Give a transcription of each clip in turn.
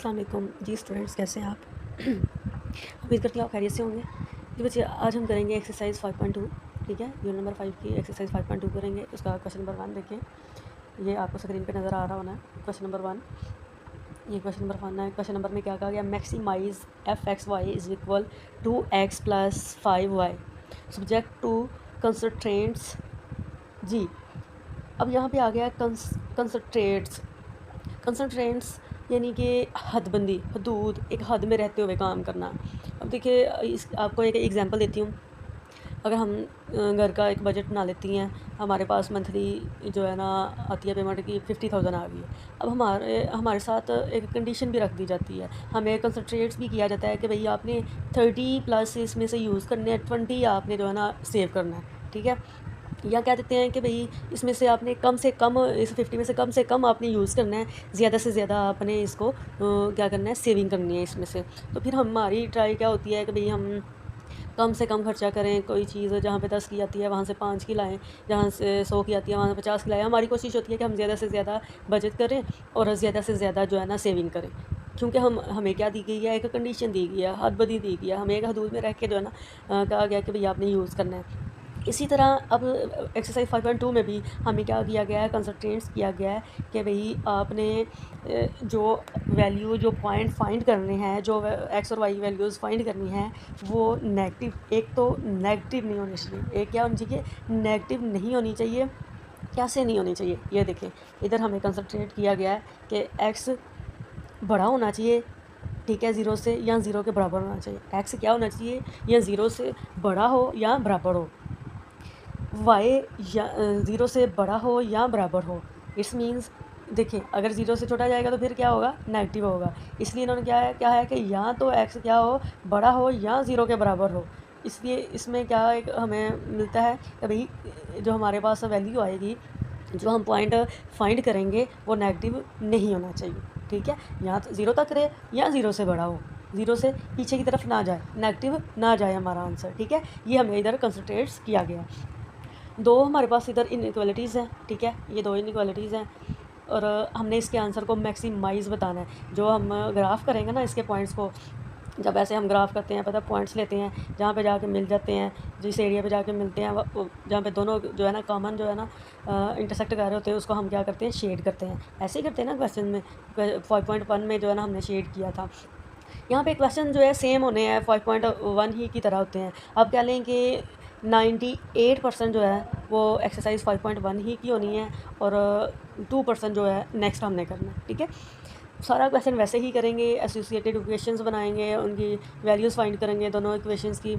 अस्सलाम वालेकुम जी स्टूडेंट्स, कैसे हैं आप? उम्मीद करती हूँ आप खैरियत से होंगे। जी बच्चे, आज हम करेंगे एक्सरसाइज 5.2। ठीक है, यूनिट नंबर 5 की एक्सरसाइज 5.2 करेंगे। उसका क्वेश्चन नंबर 1 देखें, ये आपको स्क्रीन पे नज़र आ रहा होना है। क्वेश्चन नंबर 1, ये क्वेश्चन नंबर 1 है। क्वेश्चन नंबर में क्या कहा गया? Maximize F X Y is equal to X plus 5y subject to constraints जी। अब यहाँ पे आ गया कंसंट्रेंट्स। कंसंट्रेंट्स यानी कि हदबंदी, हदूद, एक हद में रहते हुए काम करना। अब देखिए, इस आपको एक एग्जांपल देती हूँ। अगर हम घर का एक बजट बना लेती हैं, हमारे पास मंथली जो है ना आती है पेमेंट की 50,000 आ गई है। अब हमारे साथ एक कंडीशन भी रख दी जाती है, हमें कंसंट्रेट्स भी किया जाता है कि भई आपने 30 प्लस इसमें से यूज़ करने हैं, 20 आपने जो है ना सेव करना है। ठीक है, या कह देते हैं कि भई इसमें से कम, इस 50 में से कम आपने यूज़ करना है, ज़्यादा से ज़्यादा आपने इसको क्या करना है, सेविंग करनी है इसमें से। तो फिर हमारी ट्राई क्या होती है कि भई हम कम से कम खर्चा करें। कोई चीज़ जहाँ पे 10 की आती है वहाँ से 5 की लाएँ, जहाँ से 100 की आती है वहाँ से 50 की लाएँ। हमारी कोशिश होती है कि हम ज़्यादा से ज़्यादा बचत करें और ज़्यादा से ज़्यादा जो है ना सेविंग करें। क्योंकि हमें क्या दी गई है, एक कंडीशन दी गई है, हद-बदी दी गई है, हमें एक हदूद में रह के जो है ना कहा गया है कि भई आपने यूज़ करना है। इसी तरह अब एक्सरसाइज 5.2 में भी हमें क्या किया गया है, कंसंट्रेट्स किया गया है कि भई आपने जो पॉइंट फाइंड करने हैं, जो एक्स और वाई वैल्यूज़ फाइंड करनी है, वो नेगेटिव, एक तो नेगेटिव नहीं होनी चाहिए। एक क्या होनी चाहिए? नेगेटिव नहीं होनी चाहिए। कैसे नहीं होनी चाहिए? ये देखें, इधर हमें कंसंट्रेट किया गया है कि एक्स बड़ा होना चाहिए, ठीक है, ज़ीरो से, या ज़ीरो के बराबर होना चाहिए। एक्स क्या होना चाहिए? या ज़ीरो से बड़ा हो या बराबर हो। वाई या ज़ीरो से बड़ा हो या बराबर हो। इट्स मीन्स देखिए, अगर ज़ीरो से छोटा जाएगा तो फिर क्या होगा? नेगेटिव होगा। इसलिए इन्होंने क्या है कि या तो एक्स क्या हो? बड़ा हो या ज़ीरो के बराबर हो। इसलिए इसमें क्या एक हमें मिलता है कि भई जो हमारे पास वैल्यू आएगी, जो हम पॉइंट फाइंड करेंगे, वो नेगेटिव नहीं होना चाहिए। ठीक है, या तो ज़ीरो तक रहे या ज़ीरो से बड़ा हो, ज़ीरो से पीछे की तरफ ना जाए, नेगेटिव ना जाए हमारा आंसर। ठीक है, ये हमें इधर कंसंट्रेट्स किया गया। दो हमारे पास इधर इनइक्वालिटीज़ हैं। ठीक है, ये दो इनइक्वालिटीज़ हैं और हमने इसके आंसर को मैक्सिमाइज़ बताना है। जो हम ग्राफ करेंगे ना इसके पॉइंट्स को, जब ऐसे हम ग्राफ करते हैं, पता पॉइंट्स लेते हैं जहाँ पे जाके मिल जाते हैं, जिस एरिया पे जाके मिलते हैं, जहाँ पे दोनों जो है ना कॉमन जो है ना इंटरसेक्ट कर रहे होते हैं, उसको हम क्या करते हैं? शेड करते हैं। ऐसे ही करते हैं ना क्वेश्चन में, 5.1 में जो है ना हमने शेड किया था। यहाँ पे क्वेश्चन जो है सेम होने हैं, 5.1 ही की तरह होते हैं। अब कह लें कि 98% जो है वो एक्सरसाइज 5.1 ही की होनी है और 2% जो है नेक्स्ट हमने करना है। ठीक है, सारा क्वेश्चन वैसे ही करेंगे, एसोसिएटेड इक्वेशंस बनाएंगे, उनकी वैल्यूज़ फाइंड करेंगे, दोनों इक्वेशंस की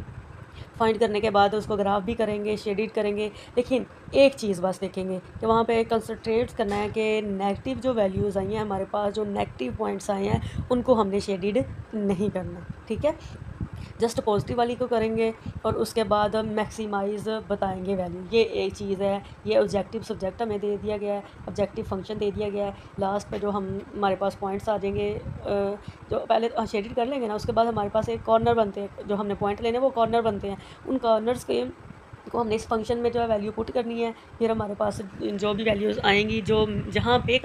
फाइंड करने के बाद उसको ग्राफ भी करेंगे, शेडिड करेंगे। लेकिन एक चीज़ बस देखेंगे कि वहाँ पे कंसंट्रेट करना है कि नेगेटिव जो वैल्यूज़ आई हैं हमारे पास, जो नेगेटिव पॉइंट्स आए हैं, उनको हमने शेडिड नहीं करना। ठीक है, जस्ट पॉजिटिव वाली को करेंगे और उसके बाद हम मैक्सिमाइज़ बताएंगे वैल्यू। ये एक चीज़ है, ये ऑब्जेक्टिव सब्जेक्ट हमें दे दिया गया है, ऑब्जेक्टिव फंक्शन दे दिया गया है। लास्ट पे जो हमारे पास पॉइंट्स आ जाएंगे, जो पहले शेडिड कर लेंगे ना, उसके बाद हमारे पास एक कॉर्नर बनते हैं, जो हमने पॉइंट लेने वो कॉर्नर बनते हैं। उन कॉर्नर्स के को हमने इस फंक्शन में जो है वैल्यू पुट करनी है। फिर हमारे पास जो भी वैल्यूज़ आएंगी, जो जहाँ पे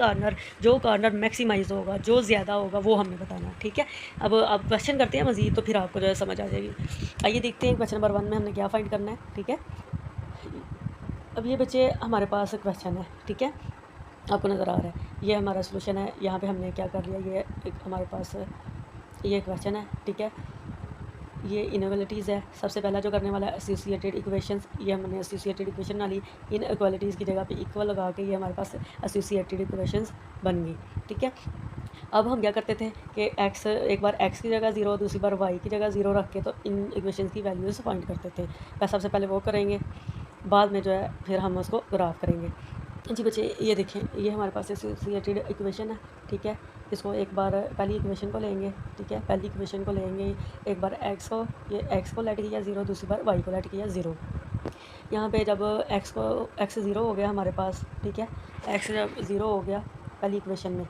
जो कॉर्नर मैक्सिमाइज होगा, जो ज़्यादा होगा, वो हमने बताना है। ठीक है, अब आप क्वेश्चन करते हैं मज़ीद, तो फिर आपको जो है समझ आ जाएगी। आइए देखते हैं क्वेश्चन नंबर 1 में हमने क्या फाइंड करना है। ठीक है, अब ये बच्चे हमारे पास क्वेश्चन है। ठीक है, आपको नज़र आ रहा है, ये हमारा सोल्यूशन है। यहाँ पे हमने क्या कर लिया, ये एक हमारे पास ये क्वेश्चन है। ठीक है, ये इनइक्वालिटीज़ है। सबसे पहला जो करने वाला है एसोसिएटेड इक्वेशंस, ये हमने एसोसिएटेड इक्वेशन डाली, इन इक्वालिटीज़ की जगह पे इक्वल लगा के ये हमारे पास एसोसिएटेड इक्वेशंस बन गई। ठीक है, अब हम क्या करते थे कि एक्स, एक बार एक्स की जगह ज़ीरो, दूसरी बार वाई की जगह ज़ीरो रख के तो इन इक्वेशंस की वैल्यूज़ फाइंड करते थे। सबसे पहले वो करेंगे, बाद में जो है फिर हम उसको ग्राफ करेंगे। जी बच्चे, ये देखें, ये हमारे पास एसोसिएटेड इक्वेशन है। ठीक है, इसको एक बार पहली इक्वेशन को लेंगे। ठीक है, पहली इक्वेशन को लेंगे, एक बार एक्स को लेट किया ज़ीरो, दूसरी बार वाई को लेट किया ज़ीरो। यहाँ पे जब एक्स ज़ीरो हो गया हमारे पास, ठीक है, एक्स जब ज़ीरो हो गया पहली इक्वेशन में,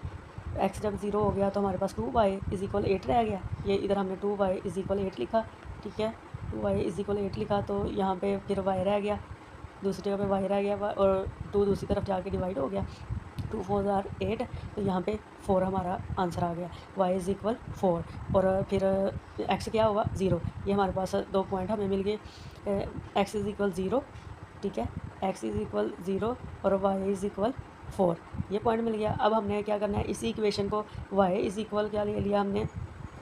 एक्स जब ज़ीरो हो गया तो हमारे पास 2y इज़ इक्वल 8 रह गया। ये इधर हमने 2y इज़ इक्वल 8 लिखा। ठीक है, 2y इज़ इक्वल 8 लिखा तो यहाँ पे फिर y रह गया, दूसरी जगह पे y रह गया और 2 दूसरी तरफ जाके डिवाइड हो गया। 2 4 ज़ार 8, तो यहाँ पे 4 हमारा आंसर आ गया। y इज़ इक्वल 4 और फिर x क्या होगा 0। ये हमारे पास 2 पॉइंट हमें मिल गए। x इज़ इक्वल 0, ठीक है, x इज़ इक्वल 0 और y इज़ इक्वल 4, ये पॉइंट मिल गया। अब हमने क्या करना है, इसी इक्वेशन को y इज़ इक्वल क्या ले लिया हमने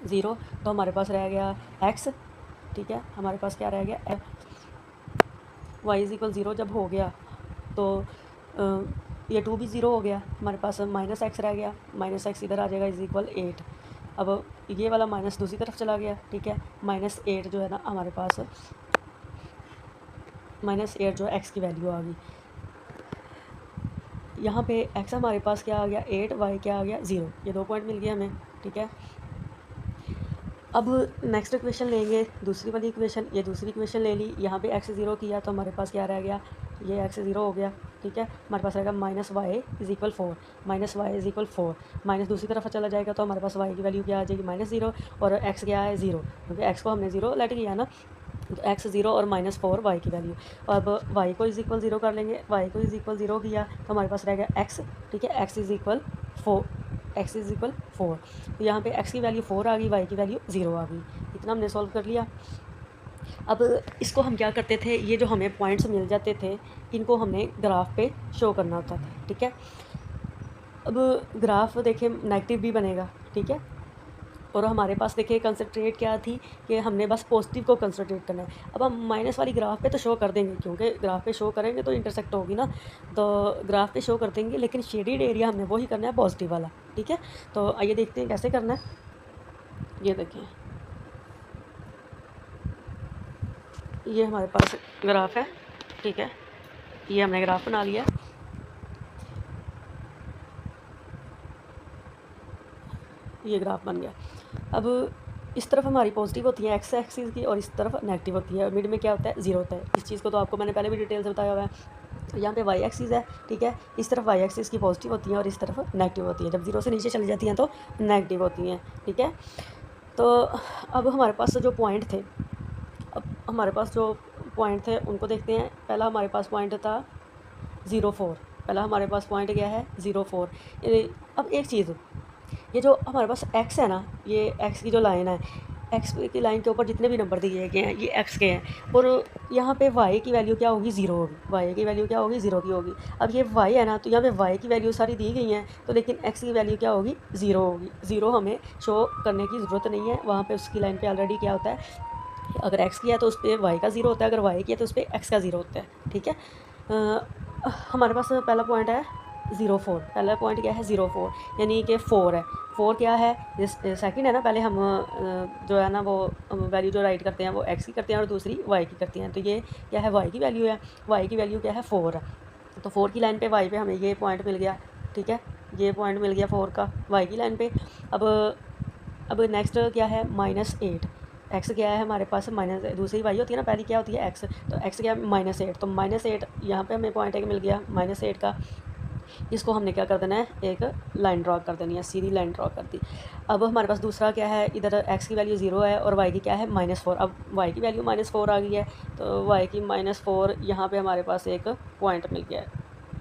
0, तो हमारे पास रह गया x, ठीक है, हमारे पास क्या रह गया y इज़ इक्वल 0 जब हो गया तो ये 2 भी 0 हो गया, हमारे पास माइनस एक्स रह गया, माइनस एक्स इधर आ जाएगा इज़ इक्वल 8। अब ये वाला माइनस दूसरी तरफ चला गया, ठीक है, माइनस 8 जो है ना हमारे पास, माइनस 8 जो एक्स की वैल्यू आ गई। यहाँ पे एक्स हमारे पास क्या आ गया 8, वाई क्या आ गया 0, ये 2 पॉइंट मिल गए हमें, ठीक है। अब नेक्स्ट इक्वेशन लेंगे, दूसरी वाली इक्वेशन, ये दूसरी इक्वेशन ले ली, यहाँ पे x 0 किया तो हमारे पास क्या रह गया, ये x 0 हो गया, ठीक है, हमारे पास रहेगा minus Y is equal 4, minus Y is equal 4, minus दूसरी तरफ चला जाएगा तो हमारे पास y की वैल्यू क्या आ जाएगी -0 और x क्या है 0, क्योंकि x को हमने 0 लेट किया ना, तो x 0 और -4 y की वैल्यू। अब y को इज़ इक्वल 0 कर लेंगे, y को इज़ इक्वल 0 किया तो हमारे पास रह गया x, ठीक है, x is equal 4, x is equal 4, तो यहाँ पे x की वैल्यू 4 आ गई, y की वैल्यू 0 आ गई। इतना हमने सॉल्व कर लिया। अब इसको हम क्या करते थे, ये जो हमें पॉइंट्स मिल जाते थे इनको हमने ग्राफ पे शो करना होता था, ठीक है। अब ग्राफ देखिए नेगेटिव भी बनेगा, ठीक है, और हमारे पास देखिए कंसंट्रेट क्या थी कि हमने बस पॉजिटिव को कंसंट्रेट करना है। अब हम माइनस वाली ग्राफ पे तो शो कर देंगे, क्योंकि ग्राफ पे शो करेंगे तो इंटरसेक्ट होगी ना, तो ग्राफ पे शो कर देंगे, लेकिन शेडेड एरिया हमने वही करना है पॉजिटिव वाला, ठीक है। तो आइए देखते हैं कैसे करना है। ये देखिए, ये हमारे पास ग्राफ है, ठीक है, ये हमने ग्राफ बना लिया। ये ग्राफ बन गया। अब इस तरफ हमारी पॉजिटिव होती है एक्स एक्सिस की और इस तरफ नेगेटिव होती है, मिड में क्या होता है 0 होता है। इस चीज़ को तो आपको मैंने पहले भी डिटेल से बताया हुआ है। यहाँ पे वाई एक्सिस है, ठीक है, इस तरफ वाई एक्सिस की पॉजिटिव होती है और इस तरफ नेगेटिव होती है। जब 0 से नीचे चली जाती हैं तो नेगेटिव होती हैं, ठीक है। तो अब हमारे पास जो पॉइंट थे, अब हमारे पास जो पॉइंट थे उनको देखते हैं। पहला हमारे पास पॉइंट था 0 4, पहला हमारे पास पॉइंट क्या है 0 4। अब एक चीज़, ये जो हमारे पास x है ना, ये x की जो लाइन है, x की लाइन के ऊपर जितने भी नंबर दिए गए हैं ये x के हैं, और यहाँ पे y की वैल्यू क्या होगी 0 होगी, y की वैल्यू क्या होगी 0 की होगी। अब ये y है ना, तो यहाँ पे y की वैल्यू सारी दी गई हैं, तो लेकिन x की वैल्यू क्या होगी 0 होगी। 0 हमें शो करने की ज़रूरत नहीं है, वहाँ पर उसकी लाइन पर ऑलरेडी क्या होता है, अगर x किया तो उस पर y का 0 होता है, अगर y किया तो उस पर x का 0 होता है, ठीक है। हमारे पास पहला पॉइंट है 0 4, पहला पॉइंट क्या है 0 4, यानी कि 4 है। 4 क्या है, सेकंड है ना, पहले हम जो है ना वो वैल्यू जो राइट करते हैं वो x की करते हैं और दूसरी y की करते हैं, तो ये क्या है y की वैल्यू है, y की वैल्यू क्या है 4 है। तो 4 की लाइन पे y पे हमें ये पॉइंट मिल गया, ठीक है, ये पॉइंट मिल गया 4 का y की लाइन पे। अब नेक्स्ट क्या है -8, x क्या है हमारे पास माइनस, दूसरी y होती है ना, पहली क्या होती है x, तो x क्या है -8, तो -8 यहाँ पे हमें पॉइंट एक मिल गया -8 का। इसको हमने क्या कर देना है, एक लाइन ड्रॉ कर देनी है, सीधी लाइन ड्रॉ कर दी। अब हमारे पास दूसरा क्या है, इधर x की वैल्यू 0 है और y की क्या है -4। अब y की वैल्यू -4 आ गई है, तो y की -4 यहाँ पे हमारे पास एक पॉइंट मिल गया है,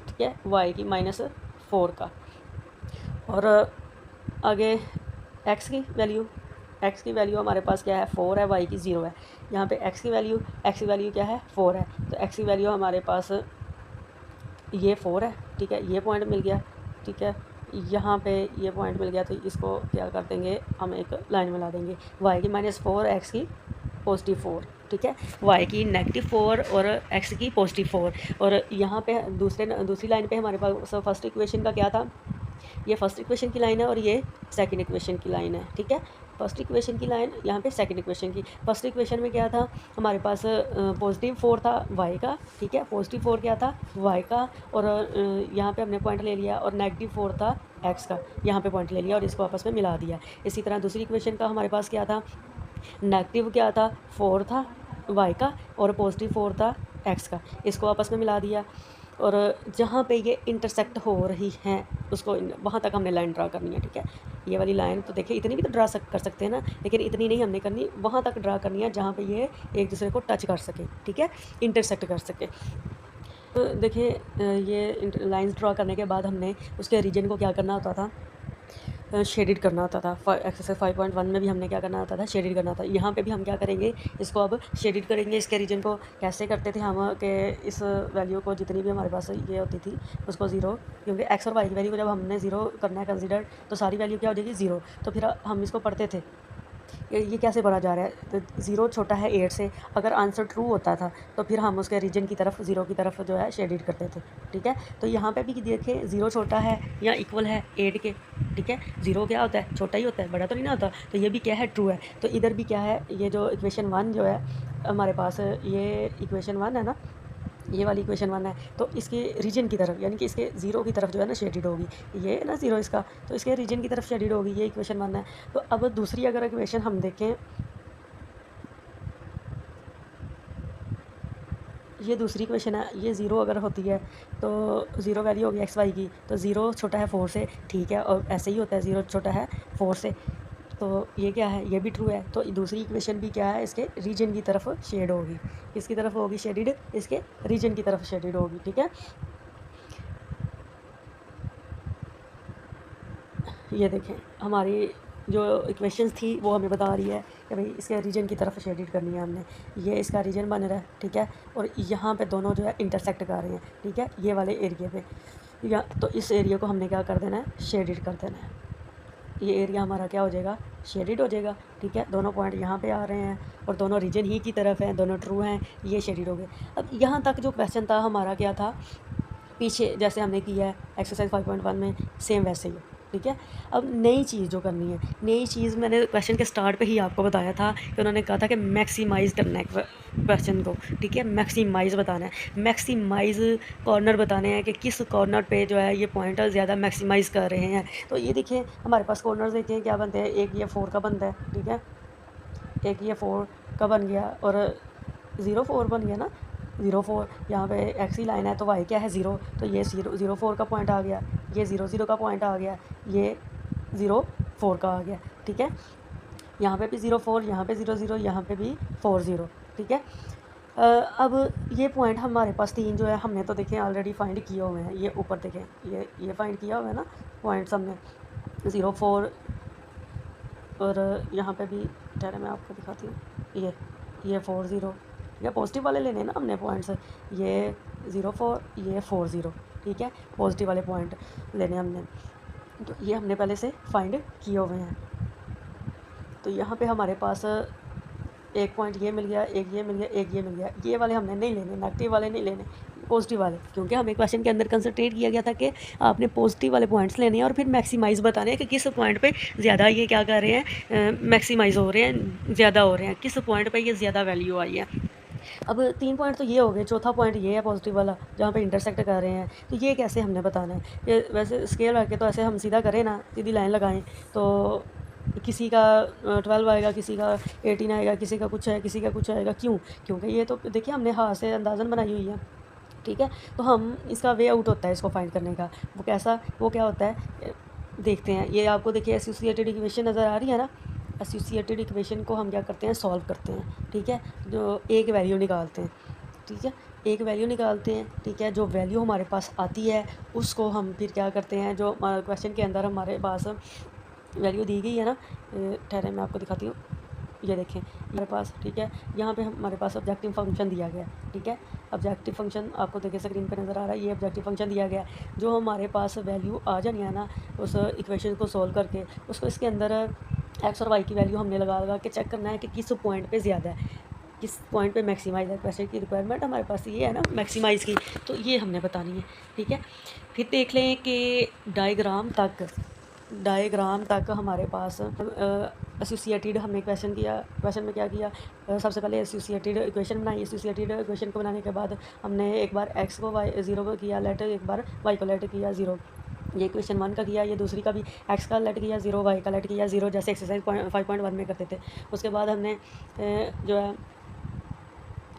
ठीक है, y की -4 का। और आगे x की वैल्यू हमारे पास क्या है 4 है, y की 0 है। यहाँ पे x की वैल्यू क्या है 4 है, तो x की वैल्यू हमारे पास ये 4 है, ठीक है, ये पॉइंट मिल गया, ठीक है, यहाँ पे ये पॉइंट मिल गया। तो इसको क्या कर देंगे, हम एक लाइन मिला देंगे, y की -4, x की +4, ठीक है, y की -4 और x की +4। और यहाँ पे दूसरी लाइन पे हमारे पास फर्स्ट इक्वेशन का क्या था, ये फर्स्ट इक्वेशन की लाइन है और ये सेकंड इक्वेशन की लाइन है, ठीक है। फर्स्ट इक्वेशन की लाइन, यहाँ पे सेकंड इक्वेशन की। फर्स्ट इक्वेशन में क्या था हमारे पास +4 था y का, ठीक है, +4 क्या था y का, और यहाँ पे हमने पॉइंट ले लिया, और -4 था x का, यहाँ पे पॉइंट ले लिया और इसको आपस में मिला दिया। इसी तरह दूसरी इक्वेशन का हमारे पास क्या था, नेगेटिव क्या था 4 था y का और +4 था x का, इसको आपस में मिला दिया। और जहाँ पे ये इंटरसेक्ट हो रही हैं उसको वहाँ तक हमने लाइन ड्रा करनी है, ठीक है। ये वाली लाइन तो देखिए इतनी भी तो कर सकते हैं ना, लेकिन इतनी नहीं हमने करनी, वहाँ तक ड्रा करनी है जहाँ पे ये एक दूसरे को टच कर सके, ठीक है, इंटरसेक्ट कर सके। तो देखिए ये लाइंस ड्रा करने के बाद हमने उसके रीजन को क्या करना होता था, शेडिड करना होता था। एक्सरसाइज 5.1 में भी हमने क्या करना होता था, शेडिड करना था। यहाँ पे भी हम क्या करेंगे, इसको अब शेडिड करेंगे। इसके रीजन को कैसे करते थे हम, कि इस वैल्यू को जितनी भी हमारे पास ये होती थी उसको ज़ीरो, क्योंकि एक्स और वाई की वैल्यू को जब हमने ज़ीरो करना है कंसिडर, तो सारी वैल्यू क्या हो जाएगी, ज़ीरो। तो फिर हम इसको पढ़ते थे ये कैसे पढ़ा जा रहा है, तो ज़ीरो छोटा है 8 से। अगर आंसर ट्रू होता था तो फिर हम उसके रीजन की तरफ, ज़ीरो की तरफ जो है शेडिड करते थे। ठीक है, तो यहाँ पे भी देखें ज़ीरो छोटा है या इक्वल है 8 के। ठीक है, ज़ीरो क्या होता है, छोटा ही होता है, बड़ा तो नहीं ना होता। तो ये भी क्या है, ट्रू है। तो इधर भी क्या है, ये जो इक्वेशन 1 जो है हमारे पास, ये इक्वेशन 1 है ना, ये वाली इक्वेशन 1 है, तो इसके रीजन की तरफ, यानी कि इसके ज़ीरो की तरफ जो है ना शेडिड होगी। ये है ना ज़ीरो इसका, तो इसके रीजन की तरफ शेडिड होगी। ये इक्वेशन 1 है। तो अब दूसरी अगर इक्वेशन हम देखें, ये दूसरी इक्वेशन है, ये ज़ीरो अगर होती है तो ज़ीरो वैल्यू होगी एक्स वाई की, तो ज़ीरो छोटा है 4 से। ठीक है, और ऐसे ही होता है, ज़ीरो छोटा है 4 से। तो ये क्या है, ये भी ट्रू है। तो दूसरी इक्वेशन भी क्या है, इसके रीजन की तरफ शेड होगी। किसकी तरफ होगी शेडिड, इसके रीजन की तरफ शेडिड होगी। ठीक है, ये देखें हमारी जो इक्वेशंस थी वो हमें बता रही है कि भाई इसके रीजन की तरफ शेडिड करनी है हमने। ये इसका रीजन बन रहा है। ठीक है, और यहाँ पे दोनों जो है इंटरसेक्ट कर रहे हैं। ठीक है, ये वाले एरिया पे, या तो इस एरिया को हमने क्या कर देना है, शेडिड कर देना है। ये एरिया हमारा क्या हो जाएगा, शेडिड हो जाएगा। ठीक है, दोनों पॉइंट यहाँ पे आ रहे हैं और दोनों रीजन ही की तरफ हैं, दोनों ट्रू हैं, ये शेडिड हो गए। अब यहाँ तक जो क्वेश्चन था हमारा क्या था, पीछे जैसे हमने किया है एक्सरसाइज 5.1 में, सेम वैसे ही। ठीक है, अब नई चीज़ जो करनी है, नई चीज़ मैंने क्वेश्चन के स्टार्ट पे ही आपको बताया था कि उन्होंने कहा था कि मैक्सिमाइज़ करना है क्वेश्चन को। ठीक है, मैक्सिमाइज़ बताना है, मैक्सिमाइज़ कॉर्नर बताने हैं कि किस कॉर्नर पे जो है ये पॉइंटर ज़्यादा मैक्सिमाइज़ कर रहे हैं। तो ये देखिए हमारे पास कॉर्नर देखिए हैं क्या बनते हैं, एक ये 4 का बनता है। ठीक है, एक ये 4 का बन गया और 0 4 बन गया ना, 0 4। यहाँ पे एक्स ही लाइन है तो वाई क्या है, 0। तो ये 0 4 का पॉइंट आ गया, ये 0 0 का पॉइंट आ गया, ये 0 4 का आ गया। ठीक है, यहाँ पे भी 0 4, यहाँ पे 0 0, यहाँ पे भी 4 0। ठीक है, अब ये पॉइंट हमारे पास 3 जो है हमने तो देखें ऑलरेडी फाइंड किए हुए हैं। ये ऊपर देखें, ये फाइंड किया हुआ है ना पॉइंट्स हमने, 0 4, और यहाँ पे भी ठहरे मैं आपको दिखाती हूँ, ये 4 0। या पॉजिटिव वाले लेने ना हमने पॉइंट्स, ये 0 4, ये 4 0। ठीक है, पॉजिटिव वाले पॉइंट लेने हमने, तो ये हमने पहले से फाइंड किए हुए हैं। तो यहाँ पे हमारे पास एक पॉइंट ये मिल गया, एक ये मिल गया, एक ये मिल गया। ये वाले हमने नहीं लेने, नेगेटिव वाले नहीं लेने, पॉजिटिव वाले, क्योंकि हमें क्वेश्चन के अंदर कंसंट्रेट किया गया था कि आपने पॉजिटिव वाले पॉइंट्स लेने हैं और फिर मैक्सिमाइज़ बताने हैं कि किस पॉइंट पे ज़्यादा ये क्या कर रहे हैं, मैक्सिमाइज़ हो रहे हैं, ज़्यादा हो रहे हैं, किस पॉइंट पे ये ज़्यादा वैल्यू आई है। अब 3 पॉइंट तो ये हो गए, चौथा पॉइंट ये है पॉजिटिव वाला जहाँ पे इंटरसेक्ट कर रहे हैं। तो ये कैसे हमने बताना है, ये वैसे स्केल रख के तो ऐसे हम सीधा करें ना, सीधी लाइन लगाएं तो किसी का 12 आएगा, किसी का 18 आएगा, किसी का कुछ है, किसी का कुछ आएगा। क्यों, क्योंकि ये तो देखिए हमने हाथ से अंदाज़न बनाई हुई है। ठीक है, तो हम इसका वे आउट होता है इसको फाइंड करने का, वो कैसा, वो क्या होता है देखते हैं। ये आपको देखिए एसोसिएटेड इक्वेशन नज़र आ रही है ना, एसोसिएटेड इक्वेशन को हम क्या करते हैं, सॉल्व करते हैं। ठीक है, जो एक वैल्यू निकालते हैं। ठीक है, एक वैल्यू निकालते हैं। ठीक है, जो वैल्यू हमारे पास आती है उसको हम फिर क्या करते हैं, जो क्वेश्चन के अंदर हमारे पास वैल्यू दी गई है ना, ठहरे मैं आपको दिखाती हूँ, ये देखें हमारे पास। ठीक है, यहाँ पे हमारे पास ऑब्जेक्टिव फंक्शन दिया गया। ठीक है, ऑब्जेक्टिव फंक्शन आपको देखिए स्क्रीन पे नज़र आ रहा है, ये ऑब्जेक्टिव फंक्शन दिया गया है। जो हमारे पास वैल्यू आ जानी है ना उस इक्वेशन को सोल्व करके, उसको इसके अंदर एक्स और वाई की वैल्यू हमने लगा के चेक करना है कि किस पॉइंट पे ज़्यादा है, किस पॉइंट पे मैक्सिमाइज़ है। क्वेश्चन की रिक्वायरमेंट हमारे पास ये है ना मैक्सिमाइज़ की, तो ये हमने बतानी है। ठीक है, फिर देख लें कि डायग्राम तक हमारे पास एसोसिएटेड हमने क्वेश्चन किया। क्वेश्चन में क्या किया, सबसे पहले एसोसिएटेड इक्वेशन बनाई। एसोसिएटेड इक्वेशन को बनाने के बाद हमने एक बार एक्स को वाई 0 को किया लेट, एक बार वाई को लेट किया 0। ये क्वेश्चन 1 का किया, ये दूसरी का भी एक्स का लेट किया 0, वाई का लेट किया 0, जैसे एक्सरसाइज 5.1 में करते थे। उसके बाद हमने जो है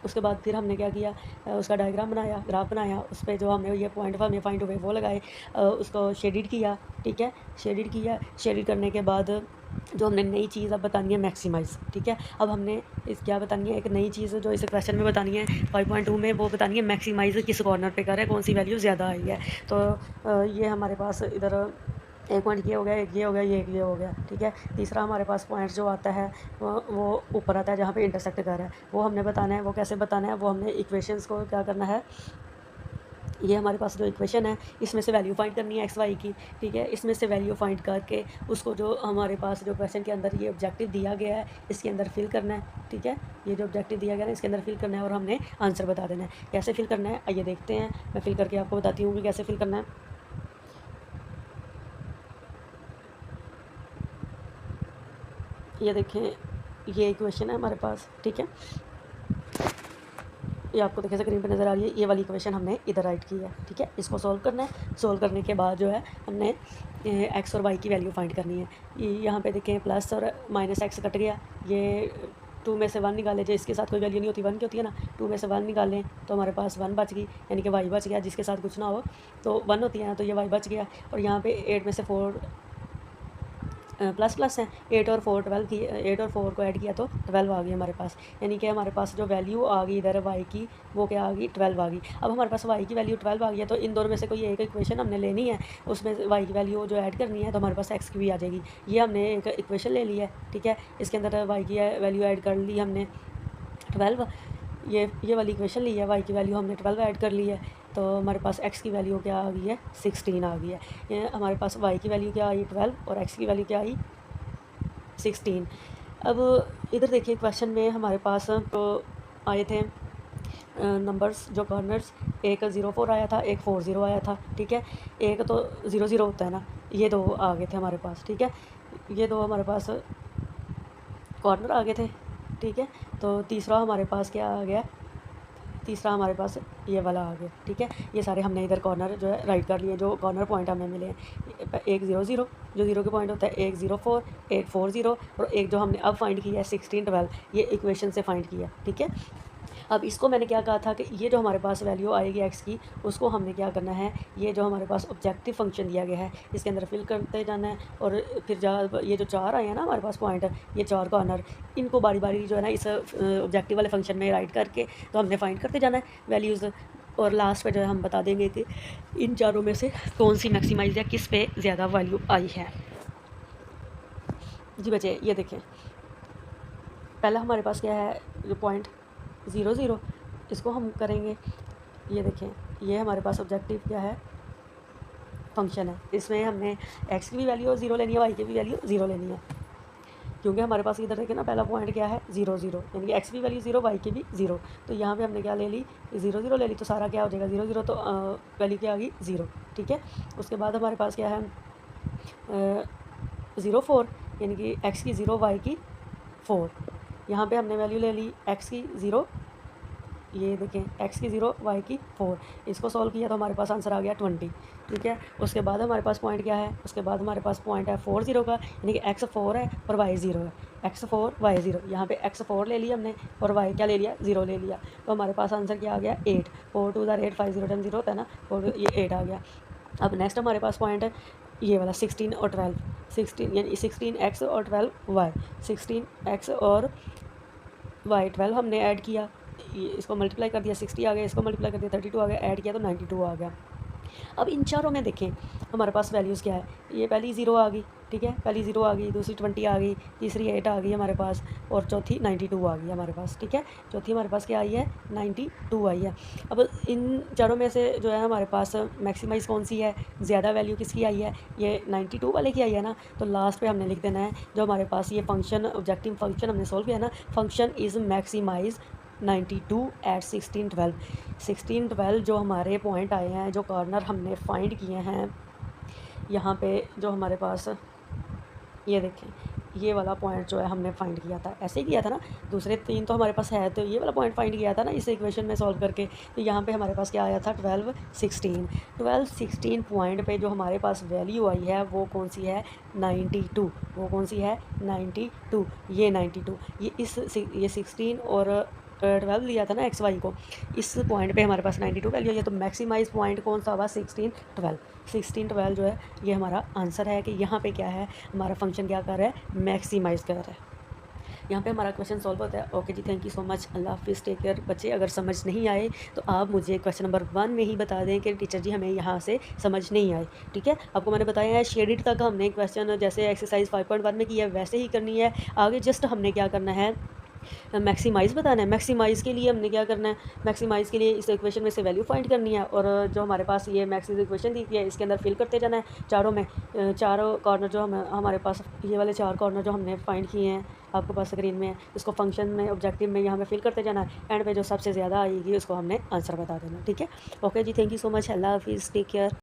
उसके बाद फिर हमने क्या किया, उसका डायग्राम बनाया, ग्राफ बनाया, उस पे जो हमने ये पॉइंट हमें फाइंड हुए वो लगाए, उसको शेडिड किया, ठीक है, शेडिड किया। शेडिड करने के बाद जो हमने नई चीज़ अब बतानी है मैक्सिमाइज़, ठीक है। अब हमने इस क्या बतानी है, एक नई चीज़ जो इस क्वेश्चन में बतानी है 5.2 में, वो बतानी है मैक्सिमाइज़ किस कॉर्नर पे कर है, कौन सी वैल्यू ज़्यादा आई है। तो ये हमारे पास इधर एक पॉइंट ये हो गया, एक ये हो गया, ये हो गया, ठीक है। तीसरा हमारे पास पॉइंट जो आता है वो ऊपर आता है जहाँ पे इंटरसेक्ट कर है, वो हमने बताना है। वो कैसे बताना है, वो हमने इक्वेशंस को क्या करना है, ये हमारे पास जो इक्वेशन है इसमें से वैल्यू फाइंड करनी है एक्स वाई की, ठीक है। इसमें से वैल्यू फाइंड करके उसको जो हमारे पास जो क्वेश्चन के अंदर ये ऑब्जेक्टिव दिया गया है इसके अंदर फिल करना है, ठीक है। ये जो ऑब्जेक्टिव दिया गया है इसके अंदर फिल करना है और हमने आंसर बता देना है। कैसे फिल करना है आइए देखते हैं, मैं फिल करके आपको बताती हूँ कि कैसे फिल करना है। ये देखें, ये इक्वेशन है हमारे पास, ठीक है। ये आपको देखिए स्क्रीन पे नज़र आ रही है, ये वाली इक्वेशन हमने इधर राइट की है, ठीक है। इसको सॉल्व करना है। सॉल्व करने के बाद जो है हमने एक्स और वाई की वैल्यू फाइंड करनी है। यहाँ पे देखें प्लस और माइनस एक्स कट गया, ये 2 में से 1 निकाले, जो इसके साथ कोई वैल्यू नहीं होती 1 की होती है ना, 2 में से 1 निकालें तो हमारे पास 1 बच गई, यानी कि वाई बच गया, जिसके साथ कुछ ना हो तो 1 होती है ना, तो ये वाई बच गया। और यहाँ पे 8 में से 4 प्लस प्लस है, 8 और 4 12 की, 8 और 4 को ऐड किया तो 12 आ गई हमारे पास, यानी कि हमारे पास जो वैल्यू आ गई इधर वाई की वो क्या आ गई 12 आ गई। अब हमारे पास वाई की वैल्यू 12 आ गई है, तो इन दोनों में से कोई एक इक्वेशन हमने लेनी है, उसमें वाई की वैल्यू जो ऐड करनी है तो हमारे पास एक्स की भी आ जाएगी। ये हमने एक इक्वेशन ले ली है, ठीक है। इसके अंदर वाई की वैल्यू ऐड कर ली हमने 12, ये वाली इक्वेशन ली है, वाई की वैल्यू हमने 12 ऐड कर ली है, तो हमारे पास एक्स की वैल्यू क्या आ गई है 16 आ गई है। ये हमारे पास वाई की वैल्यू क्या आई 12 और एक्स की वैल्यू क्या आई 16। अब इधर देखिए क्वेश्चन में हमारे पास तो आए थे नंबर्स जो कॉर्नर्स, एक 04 आया था, एक 40 आया था, ठीक है। एक तो 00 होता है ना, ये दो आ गए थे हमारे पास, ठीक है। ये दो हमारे पास कॉर्नर आ गए थे, ठीक है। तो तीसरा हमारे पास क्या आ गया, तीसरा हमारे पास ये वाला आ गया, ठीक है। ये सारे हमने इधर कॉर्नर जो है राइट कर लिए, जो कॉर्नर पॉइंट हमें मिले हैं, एक 00 जो 0 के पॉइंट होता है, एक 04, एक 40 और एक जो हमने अब फाइंड किया है 16 12, ये इक्वेशन से फाइंड किया, ठीक है। अब इसको मैंने क्या कहा था कि ये जो हमारे पास वैल्यू आएगी एक्स की, उसको हमने क्या करना है, ये जो हमारे पास ऑब्जेक्टिव फंक्शन दिया गया है इसके अंदर फिल करते जाना है। और फिर ये जो 4 आए हैं ना हमारे पास पॉइंट, ये 4 कॉर्नर, इनको बारी बारी जो है ना इस ऑब्जेक्टिव वाले फंक्शन में राइट करके तो हमने फाइंड करते जाना है वैल्यूज़। और लास्ट पे जो है हम बता देंगे कि इन चारों में से कौन सी मैक्सिमाइज या किस पे ज़्यादा वैल्यू आई है। जी बच्चे ये देखें, पहला हमारे पास क्या है जो पॉइंट 00, इसको हम करेंगे। ये देखें, ये हमारे पास ऑब्जेक्टिव क्या है फंक्शन है, इसमें हमने एक्स की भी वैल्यू 0 लेनी है, वाई की भी वैल्यू 0 लेनी है, क्योंकि हमारे पास इधर देखें ना पहला पॉइंट क्या है 0 0, यानी कि एक्स की वैल्यू 0 वाई की भी 0। तो यहाँ पे हमने क्या ले ली 0 0 ले ली, तो सारा क्या हो जाएगा 0 0, तो वैल्यू क्या आ गई 0, ठीक है। उसके बाद हमारे पास क्या है 04, यानी कि एक्स की 0 वाई की 4, यहाँ पे हमने वैल्यू ले ली एक्स की 0, ये देखें एक्स की 0 वाई की 4, इसको सॉल्व किया तो हमारे पास आंसर आ गया 20, ठीक है। उसके बाद हमारे पास पॉइंट क्या है, उसके बाद हमारे पास पॉइंट है 40 का, यानी कि एक्स 4 है और वाई 0 है, एक्स 4 वाई 0, यहाँ पे एक्स 4 ले लिया हमने और वाई क्या ले लिया 0 ले लिया, तो हमारे पास आंसर क्या आ गया 8, 4 2 8 5 0 10 0 होता है ना, और ये 8 आ गया। अब नेक्स्ट हमारे पास पॉइंट है ये वाला 16 और 12, 16 यानी 16x और 12y, 16x और y 12 हमने ऐड किया, इसको मल्टीप्लाई कर दिया 60 आ गया, इसको मल्टीप्लाई कर दिया 32 आ गया, ऐड किया तो 92 आ गया। अब इन चारों में देखें हमारे पास वैल्यूज़ क्या है, ये पहली 0 आ गई, ठीक है, पहली 0 आ गई, दूसरी 20 आ गई, तीसरी 8 आ गई हमारे पास, और चौथी 92 आ गई हमारे पास, ठीक है। चौथी हमारे पास क्या आई है 92 आई है। अब इन चारों में से जो है हमारे पास मैक्सिमाइज़ कौन सी है, ज़्यादा वैल्यू किसकी आई है, ये 92 वाले की आई है ना, तो लास्ट पे हमने लिख देना है जो हमारे पास ये फंक्शन ऑब्जेक्टिव फंक्शन हमने सोल्व किया है ना, फंक्शन इज़ मैक्सिमाइज 92 एट 16 12, 16 12 जो हमारे पॉइंट आए हैं, जो कॉर्नर हमने फाइंड किए हैं यहाँ पे, जो हमारे पास ये देखें ये वाला पॉइंट जो है हमने फाइंड किया था, ऐसे ही किया था ना, दूसरे 3 तो हमारे पास है, तो ये वाला पॉइंट फाइंड किया था ना इस इक्वेशन में सॉल्व करके, तो यहाँ पे हमारे पास क्या आया था 12 16 पॉइंट पे जो हमारे पास वैल्यू आई है वो कौन सी है 92, वो कौन सी है 92, ये 92, ये 16 और 12 लिया था ना एक्स वाई को, इस पॉइंट पे हमारे पास 92 वैल्यू है, तो मैक्सिमाइज पॉइंट कौन सा होगा 16 12। 16 12 जो है ये हमारा आंसर है कि यहाँ पे क्या है, हमारा फंक्शन क्या कर रहा है, मैक्सिमाइज कर रहा है। यहाँ पे हमारा क्वेश्चन सॉल्व होता है। ओके जी, थैंक यू सो मच, अल्लाह हाफिज़, टेक केयर। बच्चे अगर समझ नहीं आए तो आप मुझे क्वेश्चन नंबर 1 में ही बता दें कि टीचर जी हमें यहाँ से समझ नहीं आए। ठीक है, आपको मैंने बताया है शेडिड तक हमने क्वेश्चन जैसे एक्सरसाइज 5.1 में किया है वैसे ही करनी है। आगे जस्ट हमने क्या करना है, मैक्सिमाइज़ बताना है। मैक्सिमाइज़ के लिए हमने क्या करना है, मैक्सिमाइज़ के लिए इस इक्वेशन में से वैल्यू फाइंड करनी है, और जो हमारे पास ये मैक्स इक्वेशन दी है इसके अंदर फिल करते जाना है चारों में। चारों कॉर्नर जो हमारे पास ये वाले 4 कॉर्नर जो हमने फाइंड किए हैं आपके पास स्क्रीन में, इसको फंक्शन में ऑब्जेक्टिव में यहाँ में फिल करते जाना है। एंड पे जो सबसे ज़्यादा आएगी उसको हमने आंसर बता देना। ठीक है, ओके जी, थैंक यू सो मच, अल्लाह हाफिज़, टेक केयर।